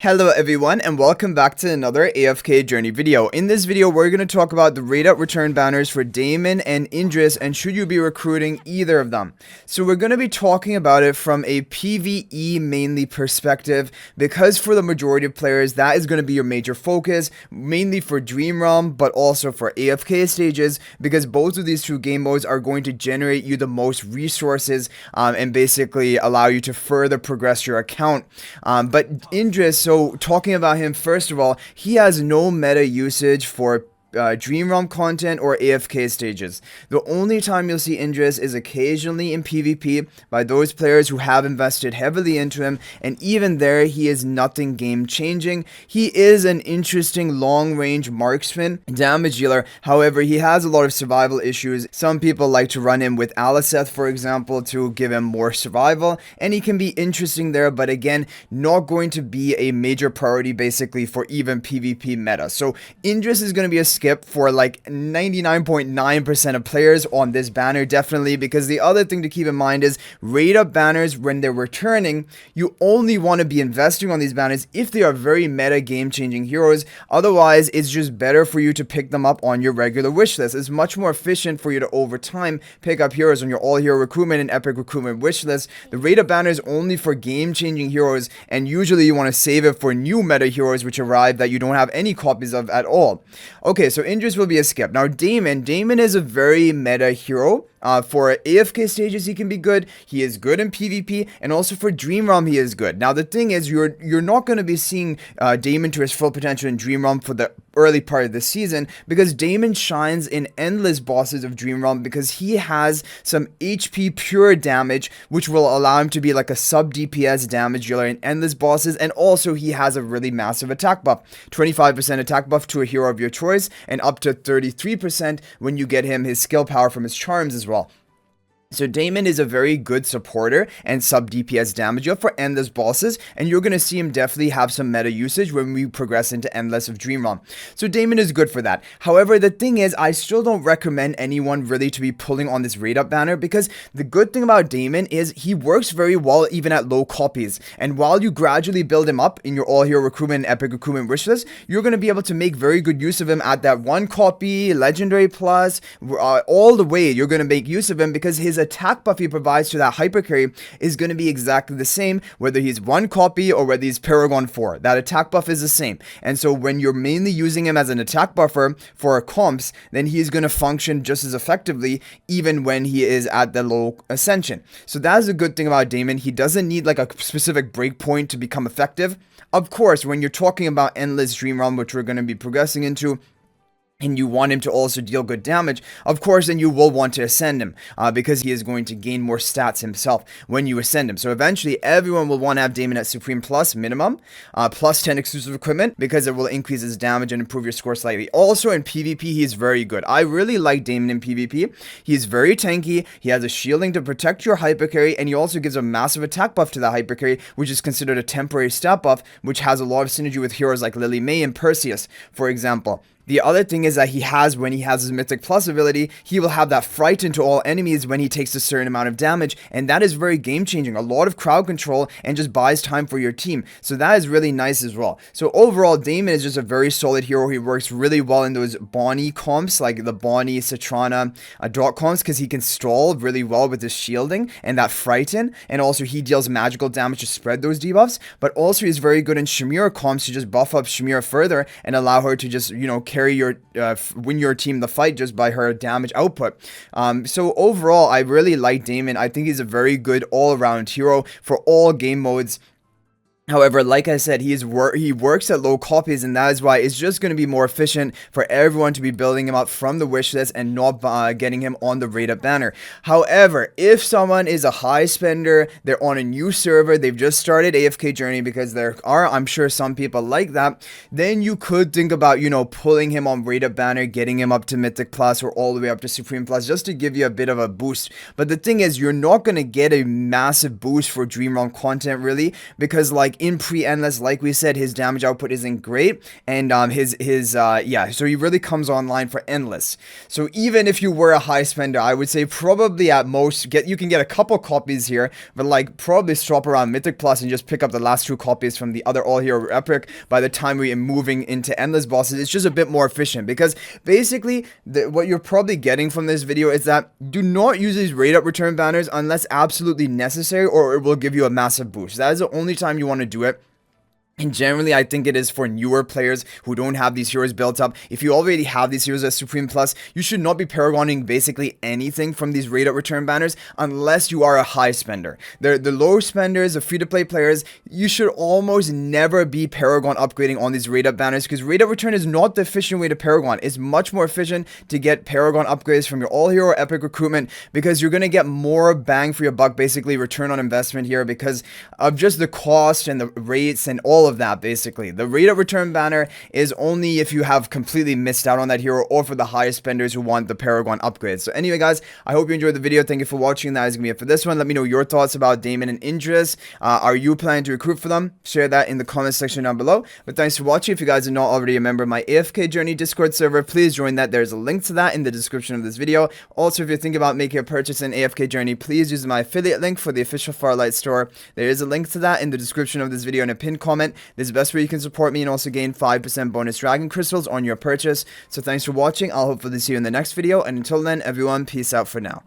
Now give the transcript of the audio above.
Hello everyone and welcome back to another AFK journey video. In this video we're going to talk about the raid up return banners for Daimon and Indris and should you be recruiting either of them. So we're going to be talking about it from a PvE mainly perspective because for the majority of players that is going to be your major focus, mainly for Dream Realm but also for AFK stages, because both of these two game modes are going to generate you the most resources and basically allow you to further progress your account. But Indris, so talking about him, first of all, he has no meta usage for Dream Realm content or AFK stages. The only time you'll see Indris is occasionally in PvP by those players who have invested heavily into him, and even there he is nothing game changing. He is an interesting long range marksman damage dealer, however he has a lot of survival issues. Some people like to run him with Aliseth, for example, to give him more survival, and he can be interesting there, but again not going to be a major priority basically for even PvP meta. So Indris is going to be a skip for like 99.9% of players on this banner, definitely, because the other thing to keep in mind is raid up banners when they're returning, you only want to be investing on these banners if they are very meta game changing heroes. Otherwise it's just better for you to pick them up on your regular wish list. It's much more efficient for you to over time pick up heroes on your all hero recruitment and epic recruitment wish list. The raid up banner is only for game changing heroes, and usually you want to save it for new meta heroes which arrive that you don't have any copies of at all. Okay, so Indris will be a skip. Now Daimon is a very meta hero. For AFK stages he can be good. He is good in PvP, and also for Dream Realm he is good. Now the thing is, you're not going to be seeing Daimon to his full potential in Dream Realm for the early part of the season, because Daimon shines in endless bosses of Dream Realm because he has some HP pure damage which will allow him to be like a sub DPS damage dealer in endless bosses, and also he has a really massive attack buff, 25% attack buff to a hero of your choice and up to 33% when you get him his skill power from his charms as well. So Daimon is a very good supporter and sub DPS damage dealer for endless bosses, and you're going to see him definitely have some meta usage when we progress into endless of Dream Realm. So Daimon is good for that. However, the thing is, I still don't recommend anyone really to be pulling on this raid up banner, because the good thing about Daimon is he works very well even at low copies, and while you gradually build him up in your all hero recruitment and epic recruitment wish list, you're going to be able to make very good use of him at that 1 copy, legendary plus, all the way you're going to make use of him, because his attack buff he provides to that hyper carry is going to be exactly the same whether he's 1 copy or whether he's Paragon 4. That attack buff is the same, and so when you're mainly using him as an attack buffer for comps, then he's going to function just as effectively even when he is at the low ascension. So that is a good thing about Daimon. He doesn't need like a specific breakpoint to become effective. Of course, when you're talking about endless Dream Realm, which we're going to be progressing into, and you want him to also deal good damage, of course, then you will want to ascend him because he is going to gain more stats himself when you ascend him. So eventually everyone will want to have Daimon at Supreme Plus minimum, plus 10 exclusive equipment, because it will increase his damage and improve your score slightly. Also in PvP he is very good. I really like Daimon in PvP. He is very tanky, he has a shielding to protect your hyper carry, and he also gives a massive attack buff to the hyper carry, which is considered a temporary stat buff, which has a lot of synergy with heroes like Lily May and Perseus, for example. The other thing is that when he has his Mythic Plus ability, he will have that frighten to all enemies when he takes a certain amount of damage, and that is very game changing. A lot of crowd control and just buys time for your team. So that is really nice as well. So overall, Daimon is just a very solid hero. He works really well in those Bonnie comps, like the Bonnie, Citrana, dot comps, because he can stall really well with his shielding and that frighten, and also he deals magical damage to spread those debuffs, but also he's very good in Shamira comps to just buff up Shamira further and allow her to just, carry win your team the fight just by her damage output. So overall, I really like Daimon. I think he's a very good all-around hero for all game modes. However, like I said, he works at low copies, and that is why it's just going to be more efficient for everyone to be building him up from the wish list and not getting him on the raid up banner. However, if someone is a high spender, they're on a new server, they've just started AFK journey, because there are, I'm sure, some people like that, then you could think about, pulling him on raid up banner, getting him up to Mythic Plus or all the way up to Supreme Plus, just to give you a bit of a boost. But the thing is, you're not going to get a massive boost for Dream Realm content really, because like in pre-endless, like we said, his damage output isn't great, and so he really comes online for endless. So even if you were a high spender, I would say probably at most you can get a couple copies here, but like probably swap around Mythic Plus and just pick up the last 2 copies from the other All Hero Epic by the time we are moving into endless bosses. It's just a bit more efficient, because basically what you're probably getting from this video is that do not use these rate up return banners unless absolutely necessary, or it will give you a massive boost. That is the only time you want to do it. And generally, I think it is for newer players who don't have these heroes built up. If you already have these heroes as Supreme Plus, you should not be Paragoning basically anything from these rate up return banners unless you are a high spender. The low spenders, the free-to-play players, you should almost never be Paragon upgrading on these rate up banners, because rate up return is not the efficient way to Paragon. It's much more efficient to get Paragon upgrades from your All Hero Epic recruitment, because you're going to get more bang for your buck, basically return on investment here, because of just the cost and the rates and all of that. Basically, the rate of return banner is only if you have completely missed out on that hero, or for the highest spenders who want the Paragon upgrades. So anyway, guys, I hope you enjoyed the video. Thank you for watching. That is gonna be it for this one. Let me know your thoughts about Daimon and Indris. Are you planning to recruit for them? Share that in the comment section down below. But thanks for watching. If you guys are not already a member of my AFK Journey Discord server, please join that. There's a link to that in the description of this video. Also, if you're thinking about making a purchase in AFK Journey, please use my affiliate link for the official Farlight store. There is a link to that in the description of this video in a pinned comment. This is the best way you can support me and also gain 5% bonus dragon crystals on your purchase. So thanks for watching. I'll hopefully see you in the next video, and until then, everyone, peace out for now.